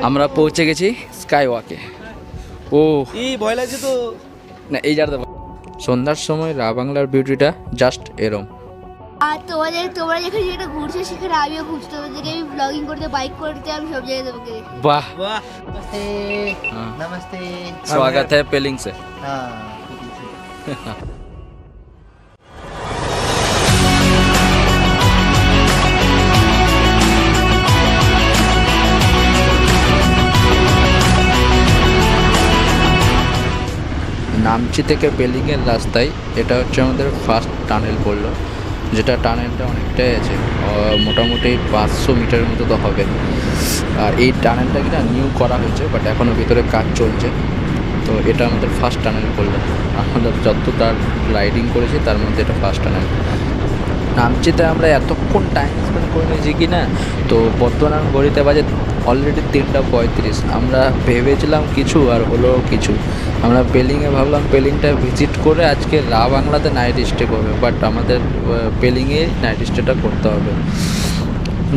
আমরা পৌঁছে গেছি স্কাই ওয়াকে। ও এই ভয় লাগছে তো না, এই জায়গাটা সন্ধ্যার সময় রা বাংলার বিউটিটা জাস্ট এরম। আর তোমরা যেখানে যেটা ঘুরছো সেখানে আমিও ঘুরছি, তোমাদেরকে আমি ব্লগিং করতে, বাইক করতে, আমি সব জায়গায় তোমাকে দেখি। वाह, वाह नमस्ते हाँ। नमस्ते स्वागत है पेलिंग से। हाँ নামচি থেকে পেলিংয়ের রাস্তায় এটা হচ্ছে আমাদের ফার্স্ট টানেল পড়লো, যেটা টানেলটা অনেকটাই আছে, মোটামুটি 500 মিটারের মতো তো হবে। আর এই টানেলটা কিনা নিউ করা হয়েছে, বাট এখনও ভিতরে কাজ চলছে। তো এটা আমাদের ফার্স্ট টানেল পড়লো, আমাদের যতটা রাইডিং করেছি তার মধ্যে এটা ফার্স্ট টানেল। নামচিতে আমরা এতক্ষণ টাইম স্পেন্ড করে নিয়েছি কি না, তো বর্তমান ঘড়িতে বাজে অলরেডি 3:35। আমরা ভেবেছিলাম কিছু আর হলো কিছু। আমরা পেলিংয়ে ভাবলাম পেলিংটা ভিজিট করে আজকে রা বাংলাতে নাইট স্টে করবে, বাট আমাদের পেলিংয়ে নাইট স্টেটা করতে হবে।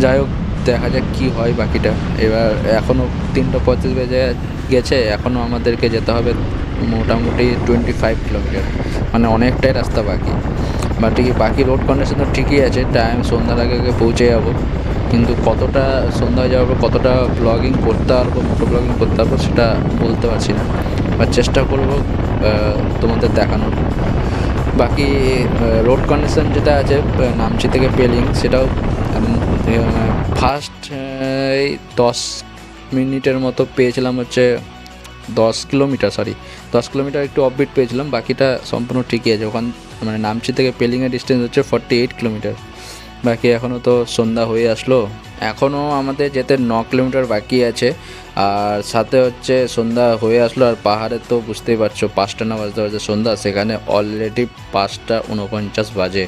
যাই হোক, দেখা যাক কী হয় বাকিটা। এবার এখনও 3:35 বেজে গেছে, এখনও আমাদেরকে যেতে হবে মোটামুটি 25 কিলোমিটার, মানে অনেকটাই রাস্তা বাকি। বাকি রোড কন্ডিশন তো ঠিকই আছে, টাইম সন্ধ্যার আগে আগে পৌঁছে যাবো, কিন্তু কতটা সন্ধ্যা হয়ে যাওয়ার পর কতটা ব্লগিং করতে পারবো, মোটো ব্লগিং করতে পারবো সেটা বলতে পারছি না, বা চেষ্টা করবো তোমাদের দেখানোর। বাকি রোড কন্ডিশন যেটা আছে নামচি থেকে পেলিং, সেটাও ফার্স্ট 10 মিনিটের মতো পেয়েছিলাম হচ্ছে 10 কিলোমিটার একটু অফবিট পেয়েছিলাম, বাকিটা সম্পূর্ণ ঠিকই আছে। ওখান মানে নামচি থেকে পেলিংয়ের ডিস্টেন্স হচ্ছে 48 কিলোমিটার। বাকি এখনও তো সন্ধ্যা হয়ে আসলো, এখনও আমাদের যেতে 9 কিলোমিটার বাকি আছে। আর সাথে হচ্ছে সন্ধ্যা হয়ে আসলো, আর পাহাড়ে তো বুঝতেই পারছো 5টা না বাজতে বাজে সন্ধ্যা, সেখানে অলরেডি 5:49 বাজে।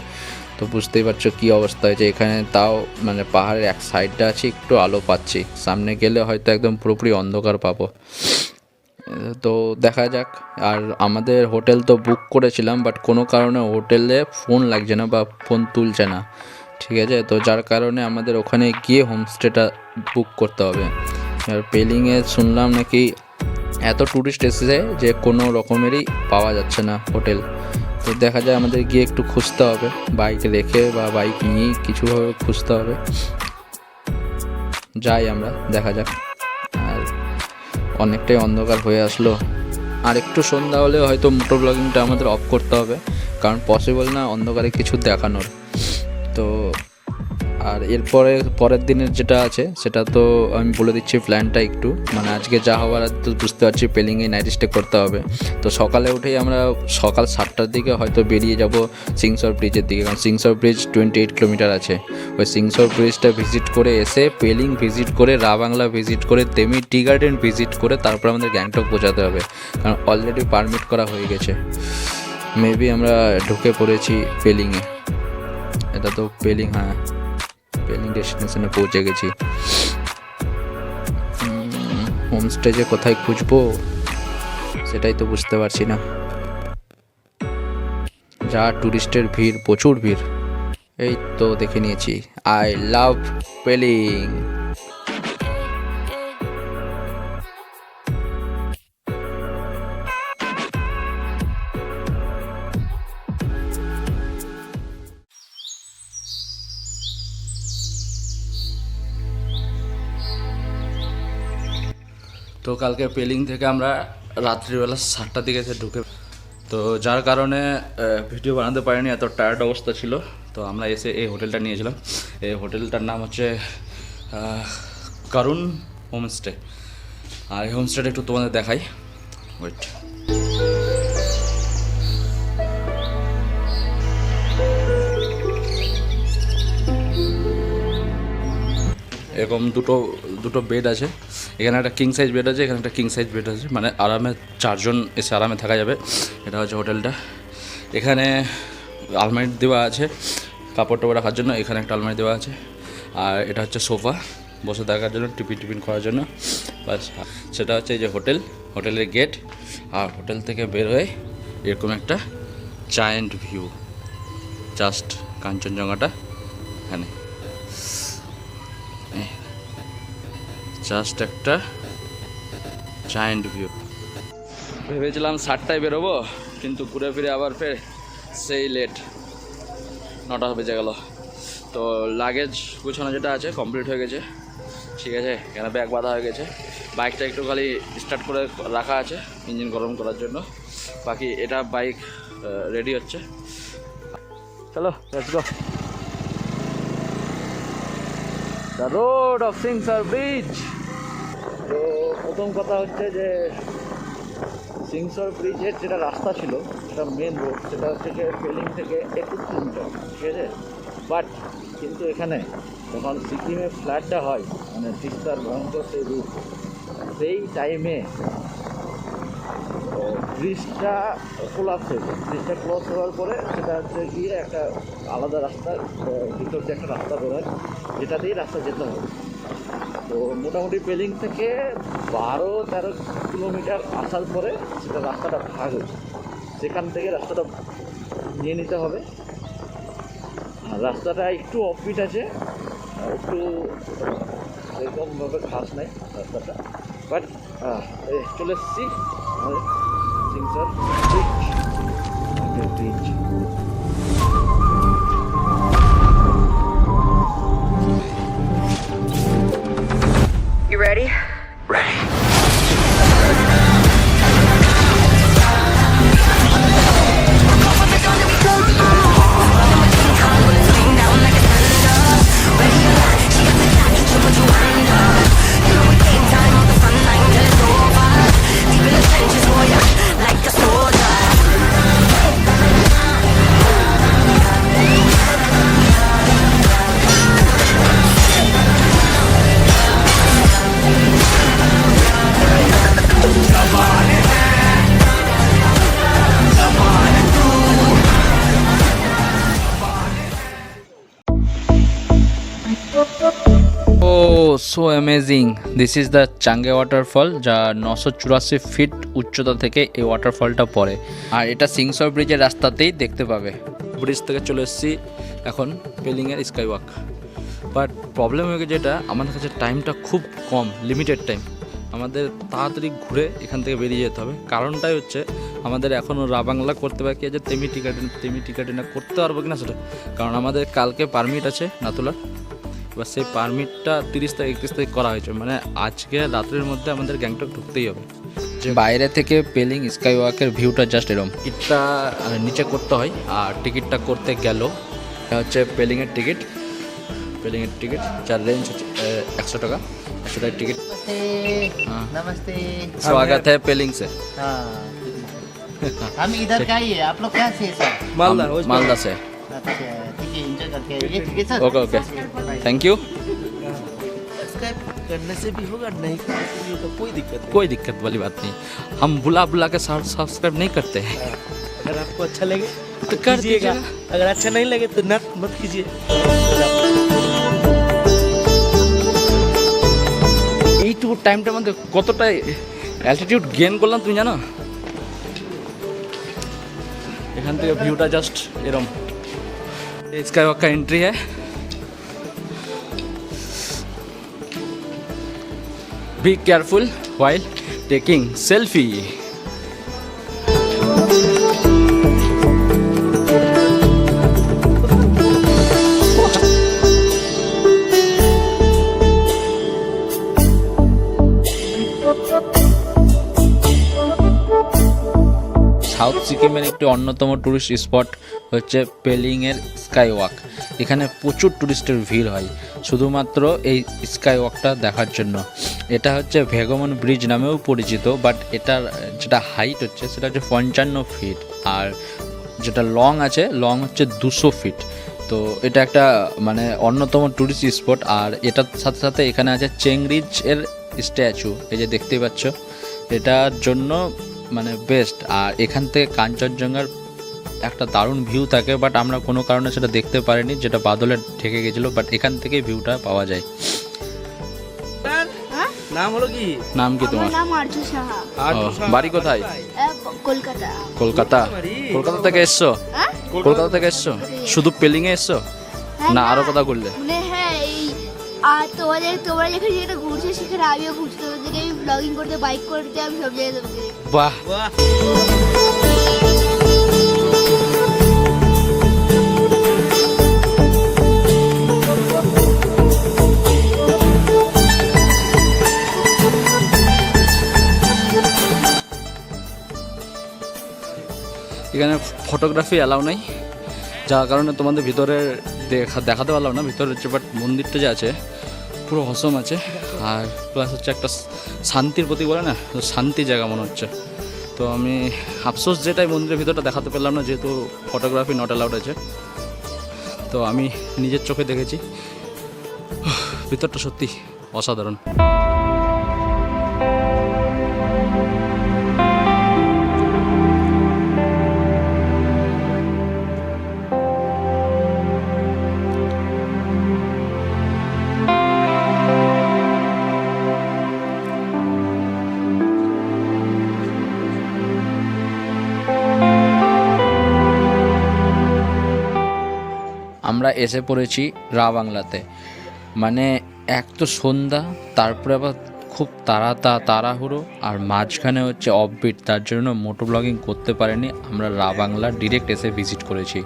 তো বুঝতেই পারছো কী অবস্থা হয়েছে এখানে। তাও মানে পাহাড়ের এক সাইডটা আছে, একটু আলো পাচ্ছি, সামনে গেলে হয়তো একদম পুরোপুরি অন্ধকার পাবো। তো দেখা যাক। আর আমাদের হোটেল তো বুক করেছিলাম, বাট কোনো কারণে হোটেলে ফোন লাগছে না বা ফোন তুলছে না, ঠিক আছে। তো যার কারণে আমাদের ওখানে গিয়ে হোমস্টেটা বুক করতে হবে। আর পেলিংয়ে শুনলাম নাকি এত ট্যুরিস্ট এসেছে যে কোনো রকমেরই পাওয়া যাচ্ছে না হোটেল। তো দেখা যায় আমাদের গিয়ে একটু খুঁজতে হবে, বাইক রেখে বা বাইক নিয়েই কিছুভাবে খুঁজতে হবে। যাই আমরা, দেখা যাক। আর অনেকটাই অন্ধকার হয়ে আসলো, আর একটু সন্ধ্যা হলে হয়তো মোটর ব্লগিংটা আমাদের অফ করতে হবে, কারণ পসিবল না অন্ধকারে কিছু দেখানোর। তো আর পরের দিনের যেটা আছে সেটা তো আমি বলে দিচ্ছি প্ল্যানটা একটু, মানে আজকে যা হওয়ার তো বুঝতে পারছি পেলিংয়ে নাইট স্টে করতে হবে। তো সকালে উঠেই আমরা সকাল 7টার দিকে হয়তো বেরিয়ে যাব সিংসর ব্রিজের দিকে, কারণ সিংসর ব্রিজ 28 কিলোমিটার আছে। ওই সিংসর ব্রিজটা ভিজিট করে এসে পেলিং ভিজিট করে রা বাংলা ভিজিট করে তেমি টি গার্ডেন ভিজিট করে তারপর আমাদের গ্যাংটক পৌঁছাতে হবে, কারণ অলরেডি পারমিট করা হয়ে গেছে। মেবি আমরা ঢুকে পড়েছি পেলিংয়ে। এটা তো পেলিং, হ্যাঁ পেলিং ডেস্টিনেশনে পৌঁছে গেছি। হোমস্টে যে কোথায় খুঁজবো সেটাই তো বুঝতে পারছি না, যা ট্যুরিস্টের ভিড়, প্রচুর ভিড়। এই তো দেখে নিয়েছি, আই লাভ পেলিং। তো কালকে পেলিং থেকে আমরা রাত্রিবেলা 7টার দিকে এসে ঢুকে, তো যার কারণে ভিডিও বানাতে পারিনি, এত টায়ার্ড অবস্থা ছিল। তো আমরা এসে এই হোটেলটা নিয়েছিলাম, এই হোটেলটার নাম হচ্ছে কারুন হোমস্টে। আর এই হোমস্টেটা একটু তোমাদের দেখাই, ওয়েট। এরকম দুটো বেড আছে, এখানে একটা কিং সাইজ বেড আছে, এখানে একটা কিং সাইজ বেড আছে, মানে আরামে 4 জন এসে আরামে থাকা যাবে। এটা হচ্ছে হোটেলটা। এখানে আলমারি দেওয়া আছে কাপড় টাপড় রাখার জন্য, এখানে একটা আলমারি দেওয়া আছে। আর এটা হচ্ছে সোফা বসে থাকার জন্য, টিফিন করার জন্য, বাস। সেটা হচ্ছে এই যে হোটেলের গেট। আর হোটেল থেকে বের হয়ে এরকম একটা জায়ান্ট ভিউ, জাস্ট কাঞ্চনজঙ্ঘাটা এখানে। জাস্ট একটা জায়েন্ট ভিউ। ভেবেছিলাম 7টায় বেরোবো, কিন্তু ঘুরে ফিরে আবার ফের সেই লেট, 9টা বেজে গেল। তো লাগেজ গুছানো যেটা আছে কমপ্লিট হয়ে গেছে, ঠিক আছে। এখানে ব্যাগ বাঁধা হয়ে গেছে, বাইকটা একটু খালি স্টার্ট করে রাখা আছে ইঞ্জিন গরম করার জন্য, বাকি এটা বাইক রেডি হচ্ছে। চলো let's go. The road of Singshore bridge. তো প্রথম কথা হচ্ছে যে সিংসর ব্রিজের যেটা রাস্তা ছিল, সেটা মেন রোড, সেটা হচ্ছে যে পেলিং থেকে 21 কিলোমিটার, ঠিক আছে। বাট কিন্তু এখানে যখন সিকিমে ফ্ল্যাটটা হয়, মানে তিস্তার ভয়ঙ্কর সেই রুট, সেই টাইমে ব্রিজটা কোলাপস হয়েছে। ব্রিজটা ক্রস হওয়ার পরে সেটা হচ্ছে গিয়ে একটা আলাদা রাস্তা, ভিতর দিয়ে একটা রাস্তা বেরোয়, যেটা দিয়েই রাস্তা যেতে হবে। তো মোটামুটি পেলিং থেকে 12-13 কিলোমিটার আসার পরে সেটা রাস্তাটা ভাগ হয়েছে, সেখান থেকে রাস্তাটা নিয়ে নিতে হবে। আর রাস্তাটা একটু অফবিট আছে, একটু সেরকমভাবে খাস নাই রাস্তাটা, বাট চলে এসেছি আমাদের Singshore bridge. You ready? So amazing, this is the Changey waterfall, যা 984 ফিট উচ্চতা থেকে এই ওয়াটারফলটা পড়ে। আর এটা সিংসর ব্রিজের রাস্তাতেই দেখতে পাবে। ব্রিজ থেকে চলে এসেছি এখন পেলিংয়ের স্কাই ওয়াক। বাট প্রবলেম হয়ে গেছে, যেটা আমাদের কাছে টাইমটা খুব কম, লিমিটেড টাইম। আমাদের তাড়াতাড়ি ঘুরে এখান থেকে বেরিয়ে যেতে হবে। কারণটাই হচ্ছে আমাদের এখনও রাবাংলা করতে বাকি আছে, তেমি টিকাটিনা করতে পারবো কিনা সেটা, কারণ আমাদের কালকে পারমিট আছে নাতুলার। এবার সেই পারমিটটা 30 তারিখ 31 তারিখ করা হয়েছে, মানে আজকে রাত্রের মধ্যে আমাদের গ্যাংটক ঢুকতেই হবে। যে বাইরে থেকে পেলিং স্কাই ওয়াকের ভিউটা জাস্ট এরকম। টিকিটটা নিচে করতে হয়, আর টিকিটটা করতে গেল এটা হচ্ছে পেলিংয়ের টিকিট, যার রেঞ্জ হচ্ছে 100 টাকা। 100 টাকার টিকিট। नमस्ते। स्वागत है पेलिंग से। हाँ, हम इधर का ही है। आप लोग कहाँ से है सर? मालदा। मालदा से। अच्छा, ठीक है, एंजॉय करके आइए। ठीक है sir. Okay thank you. Subscribe करने से भी होगा, नहीं करने से भी होगा, कोई दिक्कत वाली बात नहीं। हम बुला के सब्सक्राइब नहीं करते हैं। अगर आपको अच्छा लगे तो कर कीजिएगा, अगर अच्छा नहीं लगे तो मत कीजिए। এইটুকু টাইমটার মধ্যে কতটা অ্যালটিটিউড গেইন করলাম তুমি জানো? এখান থেকে ভিউটা জাস্ট এরম। স্কাই ওয়াক का एंट्री है। Be careful while taking selfie। South সিকিমের একটি অন্যতম ট্যুরিস্ট স্পট হচ্ছে পেলিংয়ের স্কাই ওয়াক। এখানে প্রচুর ট্যুরিস্টের ভিড় হয় শুধুমাত্র এই স্কাই ওয়াকটা দেখার জন্য। এটা হচ্ছে ভেগমন ব্রিজ নামেও পরিচিত, বাট এটার যেটা হাইট হচ্ছে সেটা হচ্ছে 55 ফিট, আর যেটা লং হচ্ছে 200 ফিট। তো এটা একটা মানে অন্যতম ট্যুরিস্ট স্পট। আর এটার সাথে সাথে এখানে আছে চেংরিজ এর স্ট্যাচু, এই যে দেখতেই পাচ্ছ, এটার জন্য মানে বেস্ট। আর এখান থেকে কাঞ্চনজঙ্ঘার একটা দারুণ ভিউ থাকে, বাট আমরা কোনো কারণে সেটা দেখতে পারিনি, যেটা বাদলে ঢেকে গেছিলো। বাট এখান থেকে ভিউটা পাওয়া যায়। নাম হলো কি? নাম কি তোমার? আমার নাম আরজু সাহা। বাড়ি কোথায়? কলকাতা। কলকাতা থেকে এসছো? কলকাতা থেকে এসছো? শুধু পেলিংয়ে এসছো না আরো কথা করলে? মানে হ্যাঁ, এই আর তোমরা যেখানে যেটা ঘুরছো সেখানে আমিও ঘুরছি, তোমাদেরকে আমি ব্লগিং করতে বাইক করতে আমি সব জায়গায় তোমাকে দেখি। বাহ, এখানে ফটোগ্রাফি অ্যালাউ নাই, যার কারণে তোমাদের ভিতরে দেখাতে পারলাম না ভিতরের যে, বাট মন্দিরটা যে আছে পুরো অসম আছে। আর প্লাস হচ্ছে একটা শান্তির প্রতীক বলে না, তো শান্তি জায়গা মনে হচ্ছে। তো আমি আফসোস যেটাই মন্দিরের ভিতরটা দেখাতে পারলাম না, যেহেতু ফটোগ্রাফি নট অ্যালাউড আছে। তো আমি নিজের চোখে দেখেছি, ভিতরটা সত্যি অসাধারণ। আমরা এসে পড়েছি রা বাংলাতে, মানে এক তো সন্ধ্যা, তারপরে আবার খুব তাড়াহুড়ো, আর মাঝখানে হচ্ছে অফবিট, তার জন্য মোটো ব্লগিং করতে পারিনি। আমরা রা বাংলা ডিরেক্ট এসে ভিজিট করেছি।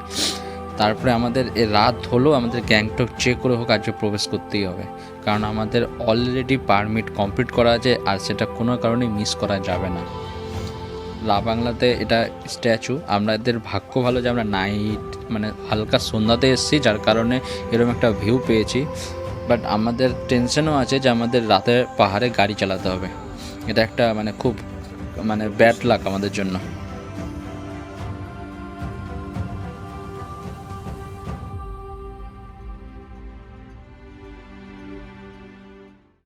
তারপরে আমাদের রাত হলো, আমাদের গ্যাংটক চেক করে হোক আজকে প্রবেশ করতেই হবে, কারণ আমাদের অলরেডি পারমিট কমপ্লিট করা আছে, আর সেটা কোনো কারণে মিস করা যাবে না। রা বাংলাতে এটা স্ট্যাচু, আমাদের ভাগ্য ভালো যে আমরা নাইট মানে হালকা সন্ধ্যাতে এসেছি, যার কারণে এরকম একটা ভিউ পেয়েছি। বাট আমাদের টেনশনও আছে যে আমাদের রাতে পাহাড়ে গাড়ি চালাতে হবে, এটা একটা মানে খুব ব্যাড লাক আমাদের জন্য।